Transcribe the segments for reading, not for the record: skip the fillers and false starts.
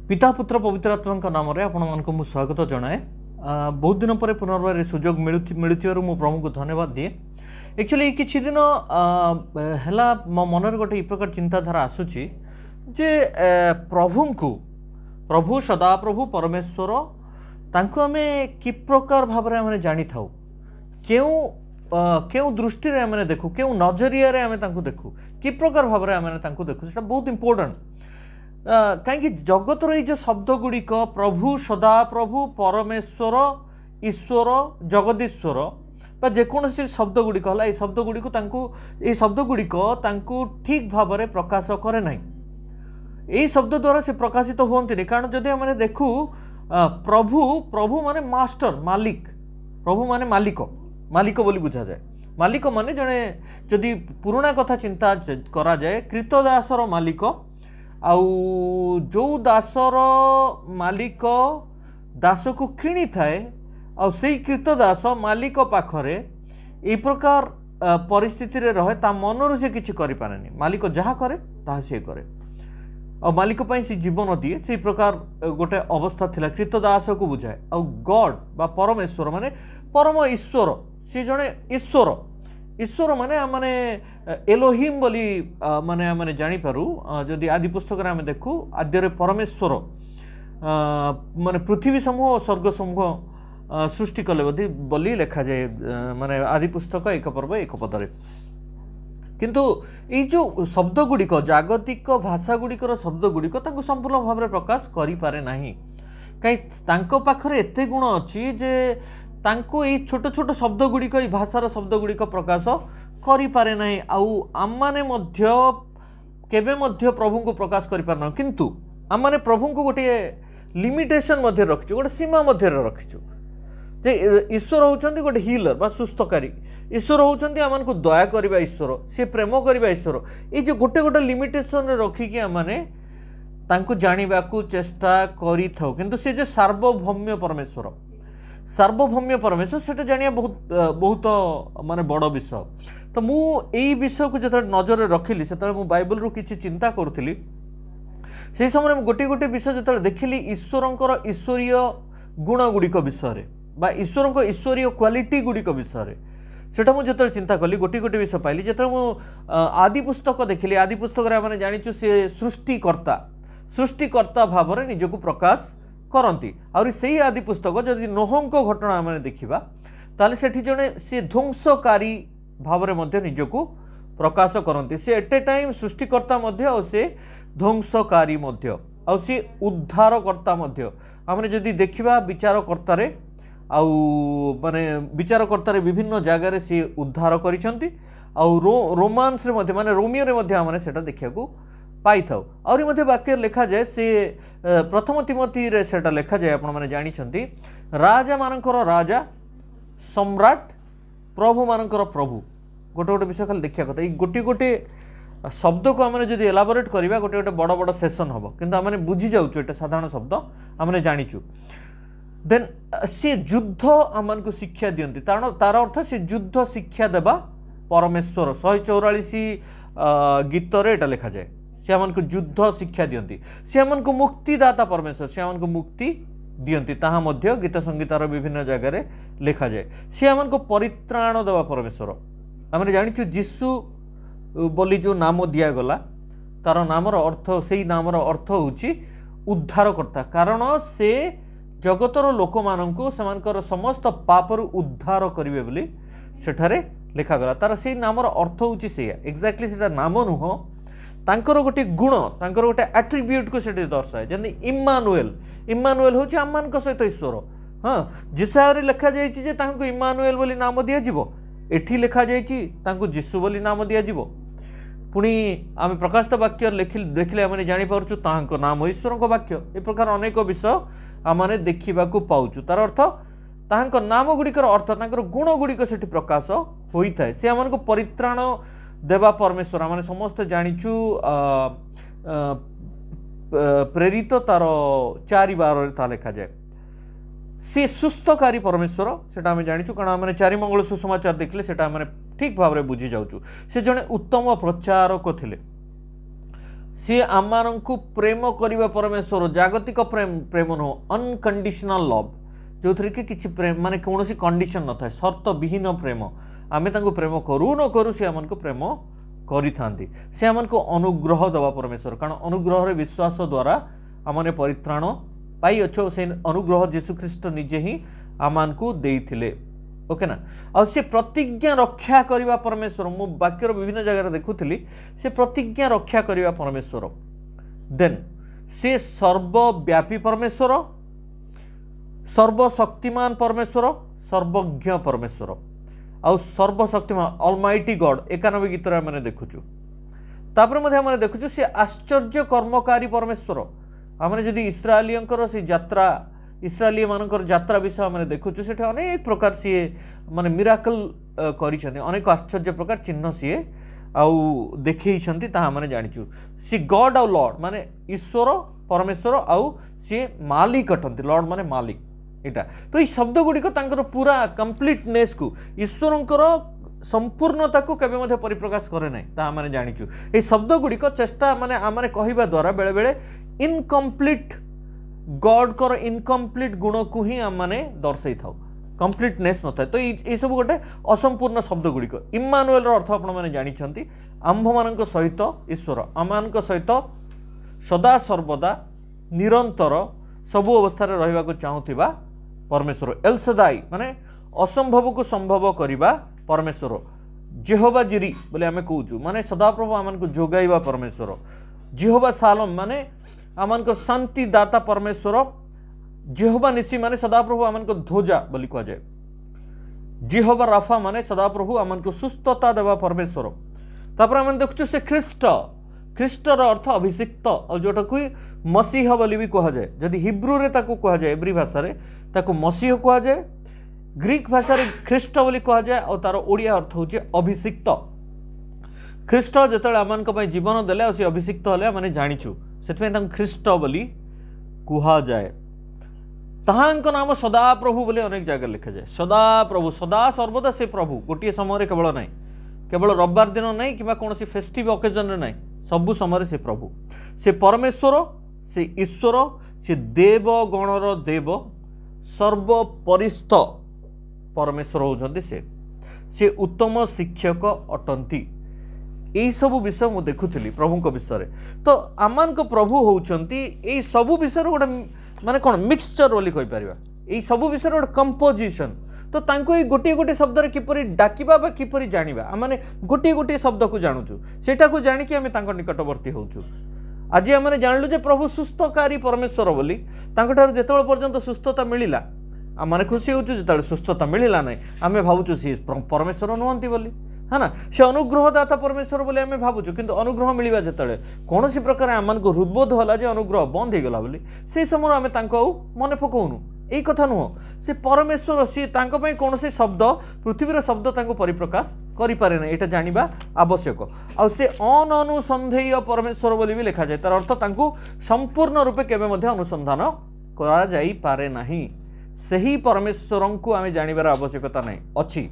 पिता पुत्र पवित्र आत्मा नाम आपण स्वागत जनाए। बहुत दिन पर पुनर्बार सुजोग मिलू मु प्रभु को धन्यवाद दिए। एक्चुअली किछि दिन है मो मन गोटे प्रकार चिंताधारा आसूची जे प्रभु सदा प्रभु परमेश्वर तांको आमे कि प्रकार भाव में जानी थाउ क्यों दृष्टि रे आमे देखु क्यों नजरिया रे आमे तांको देखु कि प्रकार भाव में आमे तांको देखु सेटा बहुत इंपोर्टेंट। कहीं जगतर ये शब्द गुड़िक प्रभु सदा प्रभु परमेश्वर ईश्वर जगदीश्वर बा जेकोसी शब्द गुड़िक है शब्द गुड़िक ये शब्द गुड़िक ठीक भाव में प्रकाश करे ना। यही शब्द द्वारा से प्रकाशित हुए कारण जदि आम देखू प्रभु प्रभु माने मास्टर मालिक प्रभु माने मालिक मालिक बोली बुझा जाए। मालिक माने जड़े जदि पुराणा कथा चिंता करा जाए कृतदासर मालिक आउ जो दासर मालिक दास को किणी थाए आ से कृतदास मालिक पाखरे ए प्रकार परिस्थिति रे रहे ता मनरु से किछि करि पारेनी। मालिक जहा करे ताहा से करे आ मालिक पई से जीवन दिए से प्रकार गोटे अवस्था थिला कृतदास को बुझाए। आ गॉड बा परमेश्वर माने परम ईश्वर से जने ईश्वर ईश्वर माने माने एलोहिम बोली माने माने जानी पारू जदि आदि पुस्तक रे आमे देखू आद्य परमेश्वर माने पृथ्वी समूह और स्वर्ग समूह सृष्टि कले बोली लिखा जाए माने आदि पुस्तक एक पर्व एक पदरे। किंतु ये जो शब्द गुड़िक जागतिक भाषा गुड़िकर शब्द गुड़िक संपूर्ण भाव में प्रकाश करि पारे नाही। कहीं पाखरे एते गुण अच्छी जे तांको ये छोट छोट शब्द गुड़िक भाषार शब्द गुड़िक प्रकाश करि पारे नाही। आउ आम्माने मध्य केबे मध्य प्रभु को प्रकाश करि पारना किंतु आम्माने प्रभु को गोटे लिमिटेशन मध्य रखिछु गोटे सीमा मध्य रखिछु जे ईश्वर होउचंती गोटे हीलर बा सुस्थकारी ईश्वर होउचंती आमान को दया करिबा ईश्वर से प्रेम करिबा ईश्वर ए जे गोटे गोटे लिमिटेशन रे रखी कि आमाने तांको जानिबा को चेष्टा करि थाउ किंतु से जे सार्वभौम्य परमेश्वर सेटा जानिया बहुत बहुत माने बड़ विषय। तो मु एई विषय को जतरा नजर रखिली सेतरा मु बाइबल रु किछि चिंता करूथली से समय में गोटे गोटे विषय जतरा देखिली ईश्वरंकर ईश्वरीय गुण गुड़िक विषय बा ईश्वरंकर ईश्वरीय क्वालिटी गुड़िक विषय सेटा मु जतरा चिंता कली गोटे गोटे विषय पाइली जतरा मु आदि पुस्तक देखिली आदि पुस्तक रे माने जानिछु से सृष्टिकर्ता भाव में निजको प्रकाश करती आउरी सही आदि पुस्तक जदि नोहंको घटना आम देखा ताले सेठी जने से ध्वंसकारी भाव में मध्य निजको प्रकाश करती से एट ए टाइम सृष्टिकर्ता मध्य और से ध्वंसकारी मध्य और से उद्धारकर्ता मध्य आम जदि देखा विचारकर्तारे आउ माने विचारकर्तारे विभिन्न जगार सी उद्धार करिसंती आउ रोमांस रे मध्य माने रोमियो रे मध्य आम सेटा देखा पाई थाउ और मध्य वाक्य लिखा जाए से प्रथम तिमोथी रे सेटा लिखा जाए आपण माने जानी छंती राजा मानकर राजा सम्राट प्रभु मानकर प्रभु गोटे गोटे विषय खाली देखिया कथा गोटे गोटे शब्द को आमने जदि एलाबोरेट करिबा गोटे गोटे बड़ बड़ सेशन हबो किंतु आमने बुझी जाउछु एटा साधारण शब्द आमने जानिछु। देन से युद्ध आमन को शिक्षा दियंती तार अर्थ से युद्ध शिक्षा देबा परमेश्वर 144 गीत रे एटा लिखा जाए से आमन को युद्ध शिक्षा दियंती से आमन को मुक्तिदाता परमेश्वर से आमन को मुक्ति दियंती ताहा मध्य गीत संगीतार विभिन्न जगह रे लिखा जाए से आमन को परित्राण देवा परमेश्वर आमने जानिछु जिसु बोली जो नाम दिया गला तार नामर अर्थ से नामर अर्थ होची उद्धारकर्ता कारण से जगतर लोक माननकु समानकर समस्त पापरु उद्धार करिवे बोली सेठारे लिखा गला तार से नामर अर्थ होची से एक्जेक्टली सेटा नाम नुह तांकर गोटे गुण तांकर गोटे एट्रिब्यूट को सेठी दर्शाए जंदी इम्मानुएल होची आम्मान को सहित ईश्वर। हाँ जिसारे लिखा जायछि जे तांको इम्मानुएल बोली नाम दिया जिवो एठी लिखा जायछि तांको जिसु बोली नाम दिया जिवो पुणी आम प्रकाशित वाक्य देखिले आम जानी पारछु तांको नाम ईश्वर वाक्य ए प्रकार अनेक विषय आम देखा पाऊँ तार अर्थ तांको नाम गुड़िकर अर्थ तांकर गुण गुड़िक सेठी प्रकाश होता है से आम परित्राण देवा परमेश्वर आम समस्त जानिछु प्रेरित तार 4 बार लिखा जाए से सुस्थकारी परमेश्वर सेटा आम जानिछु कारण आम 4 मंगल सुसमाचार देखले सेटा आम ठीक भाव में बुझी जाऊँ से जड़े उत्तम प्रचारक थिले सी आम को प्रेम करवा परमेश्वर जागतिक प्रेम प्रेम नुह अनकंडीशनल लव जो थी कि किसी प्रेम माने कौन कंडीशन न था शर्त विहीन प्रेम आमे तांको प्रेम करू न करू सी आम प्रेम करि थांती से आम को अनुग्रह दवा परमेश्वर कारण अनुग्रह रे विश्वास द्वारा आमने परित्राण पाई अच्छो से अनुग्रह जीशुख्रीष्ट निजे ही आमान को देइथिले ओके ना आ से प्रतिज्ञा रक्षा करवा परमेश्वर मु वाक्यर विभिन्न जगह देखुली से प्रतिज्ञा रक्षा करवा परमेश्वर देन से सर्वव्यापी परमेश्वर सर्वशक्तिमान परमेश्वर सर्वज्ञ परमेश्वर आ सर्वशक्तिमान ऑलमाइटी गॉड 91 गीत मैंने देखुचु तापर मध्य मैंने देखुचु से आश्चर्य कर्मकारी परमेश्वर आमने जदि इस्राएलियंकर से यात्रा इस्राएली मानकर यात्रा विषय आम देखुचु से अनेक प्रकार सी माने मिराकल करिसेंती अनेक आश्चर्य प्रकार चिन्ह सी आउ देखैछंती ता माने जानिचु सी गॉड आउ लॉर्ड माने ईश्वर परमेश्वर आउ सी मालिक अटंती लॉर्ड माने मालिक एटा तो ये शब्द गुड़िक पूरा कंप्लीटनेस को ईश्वरंकर संपूर्णता को केबे मध्य परिप्रकाश करे नै ता माने जानिचु ए शब्द गुड़िक चेष्टा माने आमने कहिबा द्वारा बेले बेले इनकम्प्लीट गॉड कर इनकम्प्लीट गुण को ही आम मैंने दर्शई था कंप्लीटनेस न था तो ये सब गोटे असंपूर्ण शब्द गुड़िक इम्मानुएल अर्थ आपने जानते आंभ मान सहित ईश्वर आम सहित सदा सर्वदा निरंतर सबु अवस्था रहा चाहूबा परमेश्वर एलसदाई माने असंभव को संभव करवा परमेश्वर जेहोवा जिरी बोले आम कहूँ माने सदाप्रभु आम को जोगाइबा परमेश्वर जेहोवा सालम माने आमान को शांति दाता परमेश्वर जेहोवा निसी माने सदाप्रभु आमान को ध्वजा बोली कह जाए जेहोवा राफा माने सदाप्रभु आमान को सुस्थता देवा परमेश्वर तापर आम देखु से ख्रीष्ट ख्रीष्टर अर्थ अभिषिक्त और जोटा को मसीह बोली भी कह जाए जदि हिब्रू रे ताको कह जाए एब्री भाषा रे ताको मसीह कह जाए ग्रीक भाषा रे ख्रीष्ट बोली कह जाए और तार ओडिया अर्थ होचे अभिषिक्त ख्रीष्ट जतले आमान को जीवन देले से अभिषिक्त हले माने जानिछु से ख्रीष्ट बोली कुहा जाए ताहांक नाम सदाप्रभु बोले अनेक जगह लिखा जाए सदाप्रभु सदा सर्वदा से प्रभु गोटे समय केवल ना केवल रविवार दिन ना कि कौन फेस्टिव ओकेजन ना सबु समय से प्रभु से परमेश्वर से ईश्वर से देव गणर देव सर्वपरिस्थ परमेश्वर होती से उत्तम शिक्षक अटंती यही सबू विषय मुझे देखुली प्रभु को विषय तो आमान को प्रभु होउचंती यही सबू विषय गोटे माने कौन मिक्सचर बोली कहि परिबा यही सबू विषय गोटे कंपोजिशन तो तांको ये गोटे गोटे शब्द रे किपरि डाकिबा बा किपरि जानिबा आमाने गोटे गोटे शब्द को जानुचु सेटा को जानिकि आमे तांको निकटवर्ती होउचु आज आम जानलु जे प्रभु सुस्थकारी परमेश्वर बोली तांको ठार जेतबेल पर्यंत सुस्थता मिलिला आम खुशी होउचु जेतबेल सुस्थता मिलिला नै आमे भाबुचु सी परमेश्वर नुहंती बोली है ना से अनुग्रहदाता परमेश्वर बोले आम भावुँ किंतु अनुग्रह मिलवा जिते कौन प्रकार आम को हृदबोध होला जे अनुग्रह बंद हो गला बोली से समय आम मन पकाउनु यही कथा नुह से परमेश्वर सी कौन से शब्द पृथ्वीर शब्द परिप्रकाश करें यहाँ जाना आवश्यक आ से अननुसंधेय परमेश्वर बोली भी लिखा जाए तार अर्थ संपूर्ण रूपे केवे अनुसंधान करा जाई पारे नाही सही परमेश्वर को आम जानिबार आवश्यकता नहीं अच्छी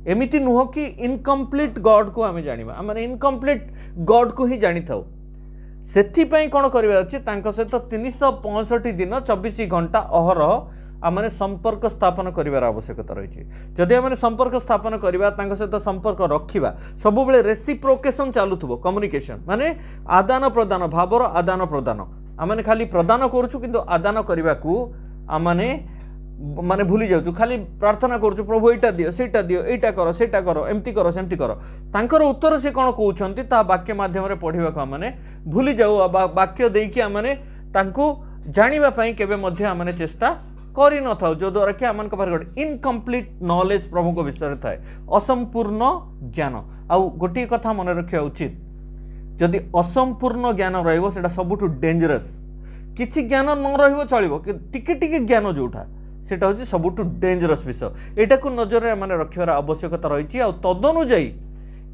एमिति नुह कि इनकम्प्लीट गॉड को आम जाना आम इनकम्प्लीट गॉड को ही जानी था से कौन करार अच्छे सहित 365 दिन 24 घंटा अहरह आम संपर्क स्थापन करार आवश्यकता रही जदि आम संपर्क स्थापन करवा सहित संपर्क रखा सब रेसिप्रोकेशन चलुव कम्युनिकेशन माने आदान प्रदान भावर आदान प्रदान आम खाली प्रदान करुचु किंतु आदान करने को आम माने भूली जाऊँ खाली प्रार्थना करुचु प्रभु एटा दियो सेटा दियो एटा करो सेटा करो एमती करो सेमती करो तांकर उत्तर से कौन कहते ता वाक्य माध्यम पढ़ा को आम भूली जाऊ वाक्य देकी आम जानापी केवे चेष्टा कर न था जो द्वारा कि आम गोटे इनकम्प्लीट नॉलेज प्रभु को विषय थाए असंपूर्ण ज्ञान आउ गोटे कथा मन रखा उचित जदि असंपूर्ण ज्ञान रहा सबुठ डेंजरस किसी ज्ञान न रही चलो टिके टिके ज्ञान जोटा सेटा हूँ सबुठ डेंजरस विषय यहाँ को नजर में मैंने रखार आवश्यकता रही तदनुजाई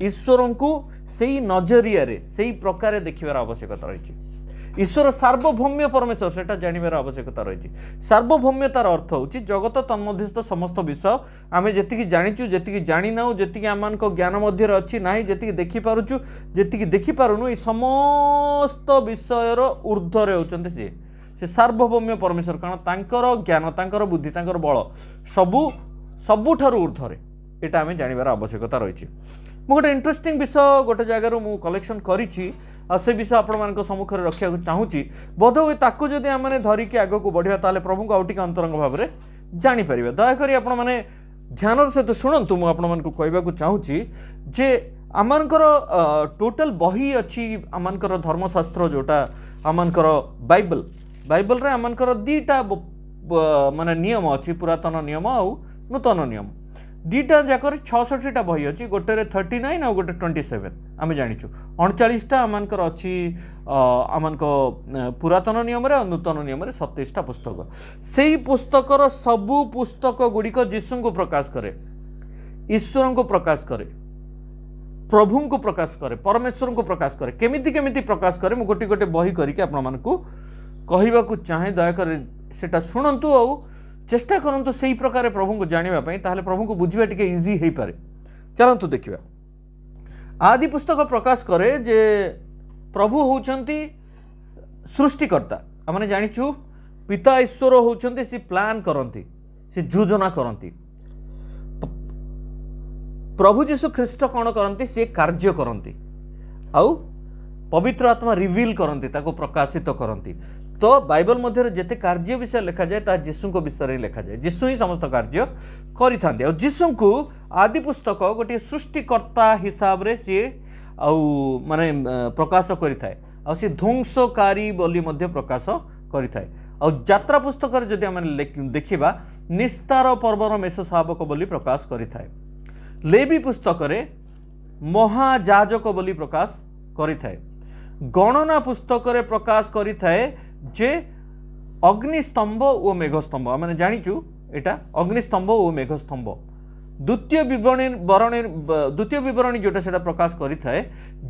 ईश्वर को सही नजरिया से प्रकार देखार आवश्यकता रही ईश्वर सार्वभौम्य परमेश्वर सेटा जानिबार आवश्यकता रही। सार्वभौम्यतार अर्थ होची जगत तन्मध्यस्थ समस्त विषय आमे जेतिकी जानिचु जेतिकी जानि नाउ जेतिकी आमानको ज्ञान मध्य अछि नाही जेतिकी देखि पारुचु जेतिकी देखि पारुनु ई समस्त विषयर ऊर्ध्वरे होचंते से सार्वभौम्य परमेश्वर कारण तांकर ज्ञान तांकर बुद्धि तांकर बल सबुठारु ऊर्ध्वरे एटा आमे जानिबार आवश्यकता रही। मु गोटे इंटरेस्टिंग विषय गोटे जगार मु कलेक्शन करिछि आ से विषय आपण सम्मुख रखा चाहूँगी बोध हुए ताकू जदि आम धरिकी आग को बढ़िया ताले प्रभु को आउटिक अंतरंग भाव में जापर दयाकोरी आपण मैंने ध्यान सहित शुणु मुझे कहवाक चाहूँगी जे आमर टोटल बही अच्छी आमर धर्मशास्त्र जोटा आमर बाइबल बाइबल रे आमर दीटा माने नियम अच्छी पुरातन नियम आउ नूतन नियम दीटा जाकर 66टा बही अच्छी गोटे 39 आ गोटे 27 आम जाचु 39टा आमर अच्छी आम पुरातन नियम नूतन नियम 27टा पुस्तक से ही पुस्तकर सबू पुस्तक गुड़िक जीशु को प्रकाश करे ईश्वर को प्रकाश करे प्रभु को प्रकाश करे परमेश्वर को प्रकाश करे केमिति केमिति प्रकाश करे मु गोटे गोटे बही करके आपण मानकू कहवाक चाहे दयाकर सेटा शुणु आ चेष्टा करंतु सही प्रकार प्रभु को जानिबा पई ताहले प्रभु को बुझिबा टिके इजी हेई पारे। चलंतु देखिबा आदि पुस्तक प्रकाश करे जे प्रभु होउचंती सृष्टिकर्ता हमने जानिछु पिता ईश्वर होउचंती से प्लान करंती से योजना करंती प्रभु जीशु ख्रीष्ट कौन करंती से कार्य करंती आउ पवित्र आत्मा रिवील करंती ताको प्रकाशित करंती तो बाइबल मध्य जेते कार्य विषय लिखा जाए ता जीशु को विषय लिखा जाए जीशु ही समस्त कार्य करिथांती और जीशु को आदि पुस्तक गोटे सृष्टिकर्ता हिसाब रे सी माने प्रकाश करिथाए आ सी ध्वंसकारी बोली मध्य प्रकाश करिथाए और यात्रा पुस्तक रे जदि हम देखिबा निस्तार पर्वर मेष शावक बोली प्रकाश करिथाए लेवी पुस्तक रे महाजाजक बोली प्रकाश करिथाए गणना पुस्तक रे प्रकाश करिथाए जे अग्निस्तंभ और मेघस्तंभ मैंने जानिचु एटा अग्निस्तंभ और मेघस्तंभ द्वितीय विवरणी जोटा सेटा प्रकाश करिथाए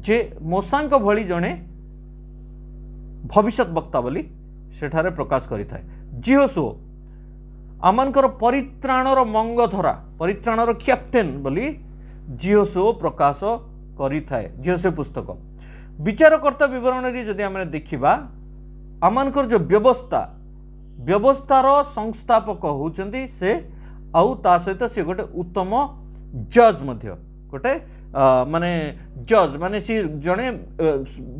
जे मोसांक भली जणे भविष्यत वक्ता बोली सेठारे प्रकाश करिथाए जिहोशुआ आमनकर परित्राणर मंगधरा परित्राणर कैप्टेन बोली जिहोशुआ प्रकाश करिथाए जिहोशुआ पुस्तक विचारकर्ता विवरणी जदि आम देखिबा आमनकर जो व्यवस्थार संस्थापक होउचंती से आउ ता सहित से गोटे उत्तम जज मध्य गोटे माने जज माने सी जणे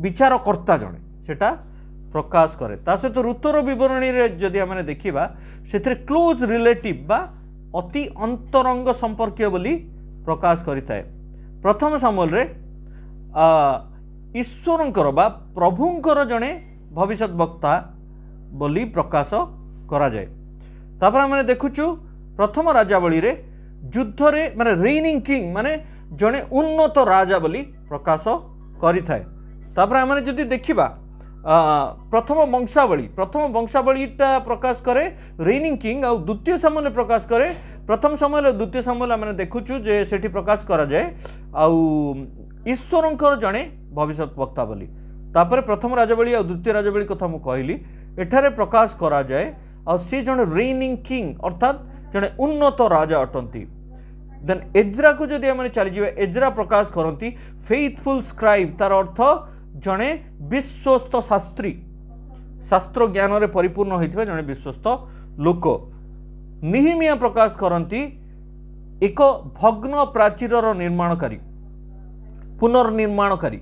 विचारकर्ता जणे सेटा प्रकाश करे ता सहित ऋतुर विवरणी रे जदि आम देखिबा सेथरे क्लोज रिलेटिव बा अति अंतरंग संपर्कीय बोली प्रकाश करिथाए प्रथम सामुएल रे ईश्वरंकर बा प्रभुंकर जणे भविष्यत वक्ता बोली प्रकाश करा जाए तापर हमने देखुचु प्रथम राजावली रे युद्ध रे माने रेनिंग किंग माने जणे उन्नत राजा बोली प्रकाश करिथाए तापर हमने जदि देखिबा प्रथम वंशावलीटा प्रकाश करे रेनिंग किंग और द्वितीय सामुएल प्रकाश करे प्रथम सामुएल और द्वितीय सामुएल हमने देखुचु जे सेठी प्रकाश करा जाए आउ ईश्वरंकर जणे भविष्यत वक्ता बोली तापर प्रथम राजावली और द्वितीय राजावली कथा मु कहली एठारे प्रकाश करा जाए और सी जणे रेनिंग किंग अर्थात जणे उन्नत राजा अटंती देन एज्रा को जदि हम चली जाए एज्रा प्रकाश करती फेथफुल स्क्राइब तार अर्थ जणे विश्वस्त शास्त्री शास्त्र ज्ञान रे परिपूर्ण होइथिबा जणे विश्वस्त लोक निहिमिया प्रकाश करती एक भग्न प्राचीरर निर्माणकारी पुनर्निर्माणकारी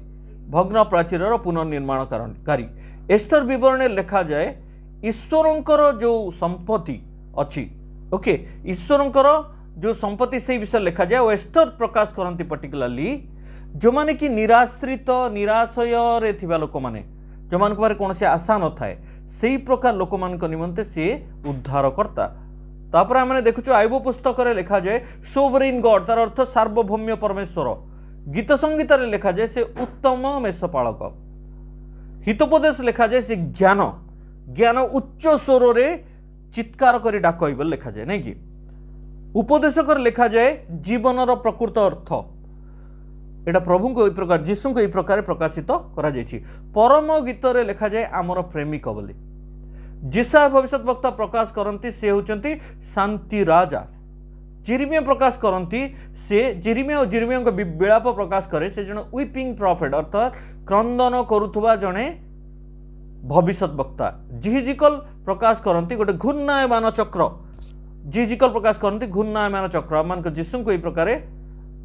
भग्न प्राचीरर पुनर्निर्माणकारी एस्टर विवरणी लिखा जाए ईश्वरंकर जो संपत्ति अच्छी ओके ईश्वरंकर जो संपत्ति से विषय लिखा जाए और एस्टर प्रकाश करती पर्टिकुलाली जो माने कि निराश्रित निराशय रे थिबा लोक माने जो मान पारे कौन से आशा न थाए सेही प्रकार लोक मान निमंते से उद्धार करता तापर हमने देखुछु आयुब पुस्तक रे लिखा जाए सोवरेन गॉड तार अर्थ सार्वभौम्य परमेश्वर गीत संगीत रे लिखा जाए से उत्तम मेषपालक हितोपदेश लिखा जाए से ज्ञान ज्ञान उच्च स्वर रे चित्कार करी डाकइबल लिखा जाए नहीं कि उपदेशकर लिखा जाए जीवनर प्रकृत अर्थ एटा प्रभु को प्रकार जीशु को प्रकार प्रकाशित करा जायछि। परम गीत रे लिखा जाए आमर प्रेमिक बोली। जिसा भविष्यत वक्ता प्रकाश करती से होचंती शांति राजा। जिरिमिया प्रकाश करती से जिरिमिया और जिरिमिया विलाप प्रकाश करे से जने वीपिंग प्रॉफिट अर्थात क्रंदन करुथुबा जने भविष्यत वक्ता। जिहिजिकल प्रकाश करती गोटे घूर्णायमान चक्र। जिहिजिकल प्रकाश करती घूर्णायमान चक्र मान जीशु को प्रकार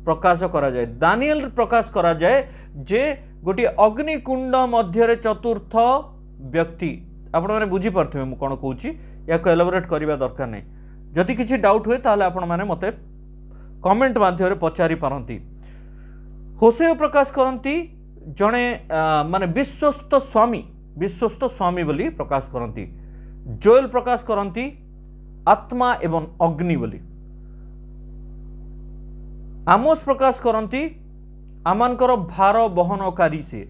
प्रकाश करा जाए। दानिएल प्रकाश करा जाए जे गोटे अग्निकुंड मध्य चतुर्थ व्यक्ति। आपण मैंने बुझीपे मुझे कौन कौच या एलाबोरेट करने दरकार नहीं। जदि किसी डाउट हुए ताले आपण मैंने मते कमेंट माध्यम पचारि पारती। होशेय प्रकाश करती जड़े माने विश्वस्त स्वामी बोली प्रकाश करती। जोएल प्रकाश करती आत्मा एवं अग्नि बोली। आमोस प्रकाश करती आमानकर भार बहनकारी से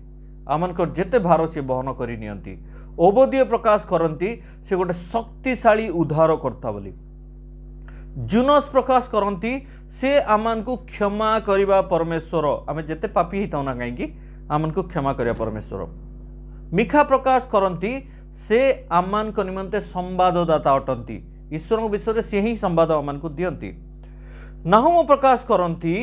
आमानकर जेते भार से बहन करि नियंती। ओबदिय प्रकाश करती से गोटे शक्तिशाली उद्धार करता बोली। जुनस प्रकाश करती से आमान को क्षमा करिबा परमेश्वर। आम जेते पापी होता ना कहीं आमान को क्षमा करिबा परमेश्वर। मिखा प्रकाश करती से आमान को निमंते संवाददाता अटंती। ईश्वर विषय से ही संवाद आमान को दियंती। नाहुम प्रकाश करती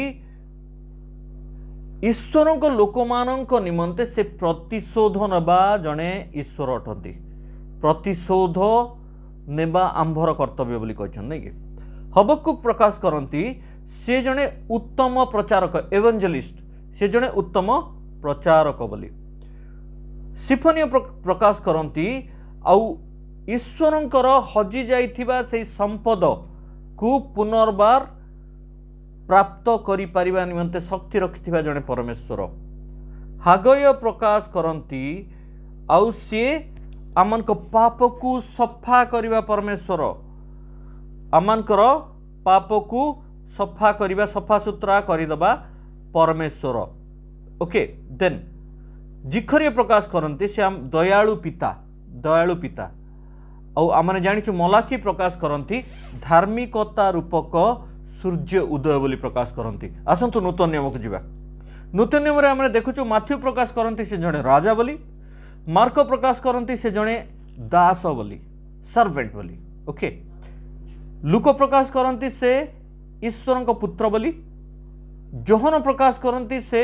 ईश्वर को लोक मान निमंते से प्रतिशोध नेबा जड़े ईश्वर अटंती। प्रतिशोध नेबा आंभर कर्तव्य बोली कहछन नहीं कि। हबक्कुक प्रकाश करती से जड़े उत्तम प्रचारक एवेंजलिस्ट। से जड़े उत्तम प्रचारक बोली। सिफोनिय प्रकाश करती आउ ईश्वरंकर हजि जाइथिबा से संपद को पुनर्बार प्राप्त करि परिबा निमंते शक्ति रखिथिबा जने परमेश्वर। हागय प्रकाश करती आउ सी आमान को पाप को सफा करिबा परमेश्वर। आमानकर पाप को सफा करिबा सफा सुतरा करिदबा परमेश्वर। ओके देन जिखरिय प्रकाश करती से आम दयालु पिता आउ आमने जानिछु। मलाखी प्रकाश करती धार्मिकता रूपक सूर्य उदय बोली प्रकाश करती। आसंतु नूतन नियम को जीवा। नूतन नियम रे हमने देखुछु माथ्यू प्रकाश करती से जड़े राजा बोली। मार्क प्रकाश करती से जड़े दास बोली सर्वेंट बोली। ओके लुक प्रकाश करती से ईश्वर को पुत्र बोली। जोहन प्रकाश करती से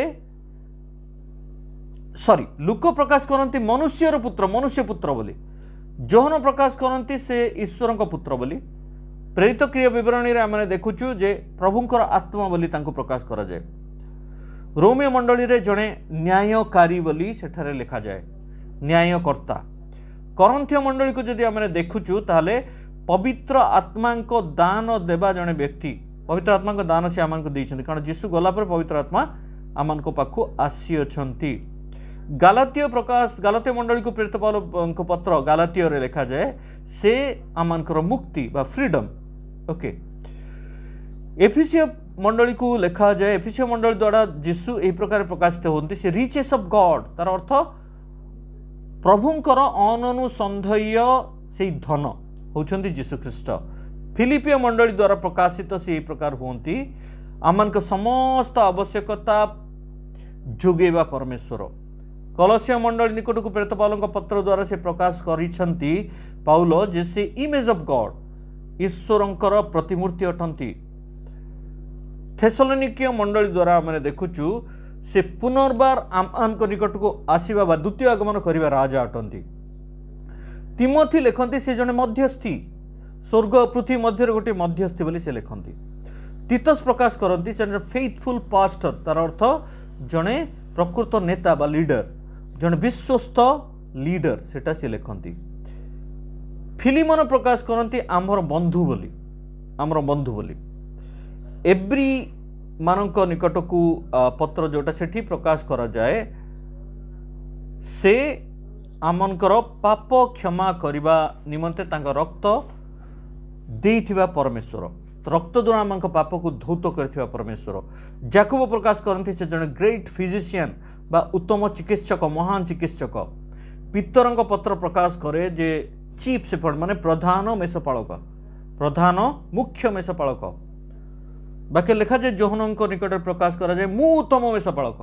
लुक प्रकाश करती मनुष्य पुत्र बोली। जोहन प्रकाश करती से ईश्वर को पुत्र बोली। प्रेरित क्रिया विवरणी रे आमने देखुछु जे प्रभुंकर आत्मा बोली तांको प्रकाश करा जाए। रोमियो मंडली रे जड़े न्यायकारी बोली सेठारे लिखा जाए न्यायकर्ता। करंथियो मंडली को जदि आमने देखुछु ताले पवित्र आत्मा को दान देवा जड़े व्यक्ति। पवित्र आत्मा को दान से आमान को देइछन्ति कारण जीसु गला पर पवित्र आत्मा आमान को पाखु आसी अछन्ति। गालातीय मंडली को प्रेरित पौल को पत्र गालातीय रे लिखा जाए से आमानकर मुक्ति बा फ्रीडम। ओके एफिसिय मंडली को लिखा जाए एफिसिय मंडली द्वारा जीसु एही प्रकार प्रकाशित होती से रिचेस ऑफ गॉड तार अर्थ प्रभुंकर अननुसंधेय से धन होचंती जीसु ख्रीस्ट। फिलिपिय मंडली द्वारा प्रकाशित से एही प्रकार होती आमानक समस्त आवश्यकता जोगेबा परमेश्वर। कलसिया मंडली निकट को प्रेरित पौल पत्र द्वारा से प्रकाश करिसंती पाउल जे से इमेज ऑफ गॉड ईश्वरंकर प्रतिमूर्ति अटंती। थेसलोनिकीय मंडली द्वारा मैंने देखुछु से पुनर्बार आमान निकट को आसीबा बा द्वितीय आगमन करिबा राजा अटंती। तिमोथी लेखंती से जने मध्यस्थी स्वर्ग पृथ्वी मध्य गोटे मध्यस्थी बोली से लेखंती। तीतस प्रकाश करती से फेथफुल पास्टर तार अर्थ जने प्रकृत नेता बा लीडर जने विश्वस्त लीडर सेटा से लेखंती। फिलिमन प्रकाश करती आमर बंधु बोली। एब्री मानक निकट को पत्र जोटा सेठी प्रकाश करा जाए से आमनकर पाप क्षमा करिबा निमंते तांका रक्त देइथिबा परमेश्वर। रक्त द्वारा आम पाप को धौत करथिबा परमेश्वर। जाकुब प्रकाश करती से जने ग्रेट फिजिशियन बा उत्तम चिकित्सक महान चिकित्सक। पितरंग पत्र प्रकाश करे जे चीफ शेफर्ड माने प्रधान मेषपालक प्रधान मुख्य मेषपालक। ବାକ୍ୟ ଲେଖା ଯେ ଯୋହନଙ୍କ ନିକଟରେ ପ୍ରକାଶ କରାଯାଏ ମୁଁ ଉତ୍ତମ ମେଷପାଳକ,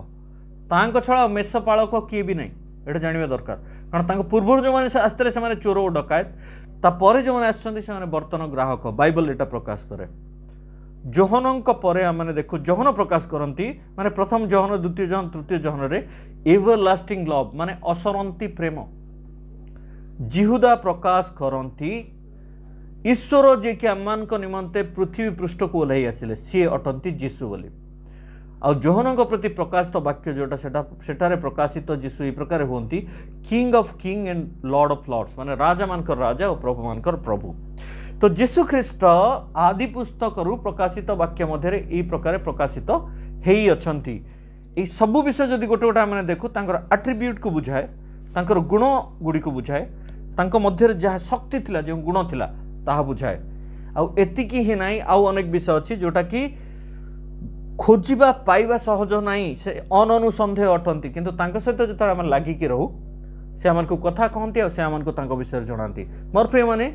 ତାଙ୍କ ଛଡ଼ା ମେଷପାଳକ କିଏ ବି ନାହିଁ, ଏଇଟା ଜାଣିବା ଦରକାର। କାରଣ ତାଙ୍କ ପୂର୍ବରୁ ଯେଉଁମାନେ ଆସିଥିଲେ ସେମାନେ ଚୋର ଓ ଡକାୟତ, ତାପରେ ଯେଉଁମାନେ ଆସିଛନ୍ତି ସେମାନେ ବର୍ତ୍ତମାନ ଗ୍ରାହକ। ବାଇବଲ ଏଇଟା ପ୍ରକାଶ କରେ। ଯୋହନଙ୍କ ପରେ ଆମେ ଦେଖୁ ଯୋହନ ପ୍ରକାଶ କରନ୍ତି ମାନେ ପ୍ରଥମ ଯୋହନ, ଦ୍ୱିତୀୟ ଯୋହନ, ତୃତୀୟ ଯୋହନରେ ଏଭର ଲାଷ୍ଟିଂ ଲଭ୍ ମାନେ ଅସରନ୍ତି ପ୍ରେମ। ଜିହୁଦା ପ୍ରକାଶ କରନ୍ତି ଈଶ୍ୱର ଯିଏକି ଆମମାନଙ୍କ ନିମନ୍ତେ ପୃଥିବୀ ପୃଷ୍ଠକୁ ଓହ୍ଲାଇ ଆସିଲେ ସିଏ ଅଟନ୍ତି ଯୀଶୁ ବୋଲି। ଆଉ ଯୋହନଙ୍କ ପ୍ରତି ପ୍ରକାଶିତ ବାକ୍ୟ ଯେଉଁଟା ସେଠାରେ ପ୍ରକାଶିତ ଯୀଶୁ ଏହି ପ୍ରକାର ହୁଅନ୍ତି king of king and Lord of Lord's ମାନେ ରାଜାମାନଙ୍କର ରାଜା ଓ ପ୍ରଭୁମାନଙ୍କର ପ୍ରଭୁ। ତ ଯୀଶୁ ଖ୍ରୀଷ୍ଟ ଆଦି ପୁସ୍ତକରୁ ପ୍ରକାଶିତ ବାକ୍ୟ ମଧ୍ୟରେ ଏହି ପ୍ରକାର ପ୍ରକାଶିତ ହେଇଅଛନ୍ତି। ଏହି ସବୁ ବିଷୟ ଯଦି ଗୋଟେ ଗୋଟେ ଆମେ ଦେଖୁ ତାଙ୍କର ଆଟ୍ରିବ୍ୟୁଟ୍କୁ ବୁଝାଏ, ତାଙ୍କର ଗୁଣ ଗୁଡ଼ିକୁ ବୁଝାଏ, ତାଙ୍କ ମଧ୍ୟରେ ଯାହା ଶକ୍ତି ଥିଲା ଯେଉଁ ଗୁଣ ଥିଲା ତାହା ବୁଝାଏ। ଆଉ ଏତିକି ହିଁ ନାହିଁ, ଆଉ ଅନେକ ବିଷୟ ଅଛି ଯେଉଁଟାକି ଖୋଜିବା ପାଇବା ସହଜ ନାହିଁ, ସେ ଅନନୁସନ୍ଦେହ ଅଟନ୍ତି, କିନ୍ତୁ ତାଙ୍କ ସହିତ ଯେତେବେଳେ ଆମେ ଲାଗିକି ରହୁ ସେ ଆମକୁ କଥା କହନ୍ତି ଆଉ ସେ ଆମକୁ ତାଙ୍କ ବିଷୟରେ ଜଣାନ୍ତି। ମୋର ପ୍ରିୟମାନେ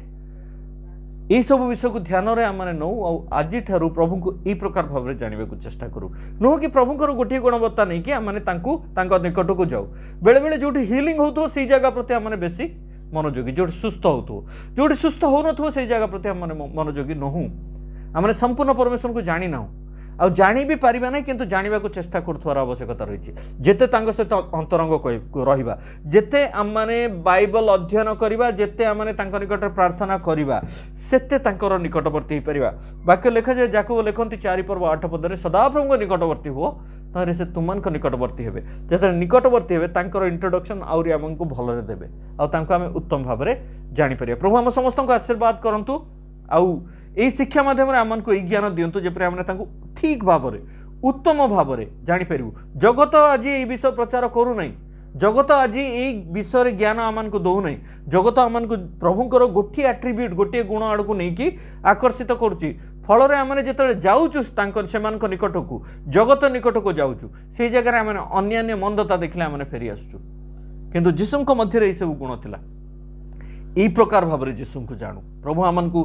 ଏହିସବୁ ବିଷୟକୁ ଧ୍ୟାନରେ ଆମେ ନେଉ ଆଉ ଆଜିଠାରୁ ପ୍ରଭୁଙ୍କୁ ଏହି ପ୍ରକାର ଭାବରେ ଜାଣିବାକୁ ଚେଷ୍ଟା କରୁ। ନୁହଁ କି ପ୍ରଭୁଙ୍କର ଗୋଟିଏ ଗୁଣବତ୍ତା ନେଇକି ଆମେ ତାଙ୍କ ନିକଟକୁ ଯାଉ। ବେଳେବେଳେ ଯେଉଁଠି ହିଲିଂ ହେଉଥିବ ସେଇ ଜାଗା ପ୍ରତି ଆମେ ବେଶୀ ମନୋଯୋଗୀ, ଯେଉଁଠି ସୁସ୍ଥ ହେଉଥିବ, ଯେଉଁଠି ସୁସ୍ଥ ହେଉନଥିବ ସେଇ ଜାଗା ପ୍ରତି ଆମେ ମନୋଯୋଗୀ ନହୁଁ। ଆମେ ସମ୍ପୂର୍ଣ୍ଣ ପରମେଶ୍ୱରଙ୍କୁ ଜାଣିନାହୁଁ ଆଉ ଜାଣି ବି ପାରିବା ନାହିଁ, କିନ୍ତୁ ଜାଣିବାକୁ ଚେଷ୍ଟା କରୁଥିବାର ଆବଶ୍ୟକତା ରହିଛି। ଯେତେ ତାଙ୍କ ସହିତ ଅନ୍ତରଙ୍ଗ ରହିବା, ଯେତେ ଆମେ ବାଇବଲ ଅଧ୍ୟୟନ କରିବା, ଯେତେ ଆମେ ତାଙ୍କ ନିକଟରେ ପ୍ରାର୍ଥନା କରିବା, ସେତେ ତାଙ୍କର ନିକଟବର୍ତ୍ତୀ ହେଇପାରିବା। ବାକ୍ୟ ଲେଖାଯାଏ ଯାକୋବ ଲେଖନ୍ତି 4:8 ସଦାପ୍ରଭୁଙ୍କ ନିକଟବର୍ତ୍ତୀ ହୁଅ ତାହେଲେ ସେ ତୁମମାନଙ୍କ ନିକଟବର୍ତ୍ତୀ ହେବେ। ଯେତେବେଳେ ନିକଟବର୍ତ୍ତୀ ହେବେ ତାଙ୍କର ଇଣ୍ଟ୍ରୋଡକ୍ସନ୍ ଆହୁରି ଆମକୁ ଭଲରେ ଦେବେ ଆଉ ତାଙ୍କୁ ଆମେ ଉତ୍ତମ ଭାବରେ ଜାଣିପାରିବା। ପ୍ରଭୁ ଆମ ସମସ୍ତଙ୍କୁ ଆଶୀର୍ବାଦ କରନ୍ତୁ ଆଉ ଏହି ଶିକ୍ଷା ମାଧ୍ୟମରେ ଆମକୁ ଏହି ଜ୍ଞାନ ଦିଅନ୍ତୁ ଯେପରି ଆମେ ତାଙ୍କୁ ଠିକ୍ ଭାବରେ ଉତ୍ତମ ଭାବରେ ଜାଣିପାରିବୁ। ଜଗତ ଆଜି ଏହି ବିଷୟ ପ୍ରଚାର କରୁନାହିଁ, ଜଗତ ଆଜି ଏହି ବିଷୟରେ ଜ୍ଞାନ ଆମକୁ ଦେଉନାହିଁ। ଜଗତ ଆମକୁ ପ୍ରଭୁଙ୍କର ଗୋଟିଏ ଆଟ୍ରିବ୍ୟୁଟ୍ ଗୋଟିଏ ଗୁଣ ଆଡ଼କୁ ନେଇକି ଆକର୍ଷିତ କରୁଛି। ଫଳରେ ଆମେ ଯେତେବେଳେ ଯାଉଛୁ ସେମାନଙ୍କ ନିକଟକୁ, ଜଗତ ନିକଟକୁ ଯାଉଛୁ, ସେହି ଜାଗାରେ ଆମେ ଅନ୍ୟାନ୍ୟ ମନ୍ଦତା ଦେଖିଲେ ଆମେ ଫେରି ଆସୁଛୁ। କିନ୍ତୁ ଯୀଶୁଙ୍କ ମଧ୍ୟରେ ଏହିସବୁ ଗୁଣ ଥିଲା। এই প্রকার ভাবে যীশুଙ୍କୁ জাণু। প্রভু ଆମକୁ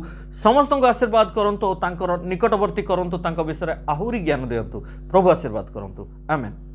ସମସ୍ତଙ୍କୁ ଆଶୀର୍ବାଦ କରନ୍ତୁ ଓ ତାଙ୍କର ନିକଟବର୍ତ୍ତୀ କରନ୍ତୁ, ତାଙ୍କ ବିଷୟରେ ଆହୁରି ଜ୍ଞାନ ଦିଅନ୍ତୁ। ପ୍ରଭୁ ଆଶୀର୍ବାଦ କରନ୍ତୁ। ଆମେନ୍।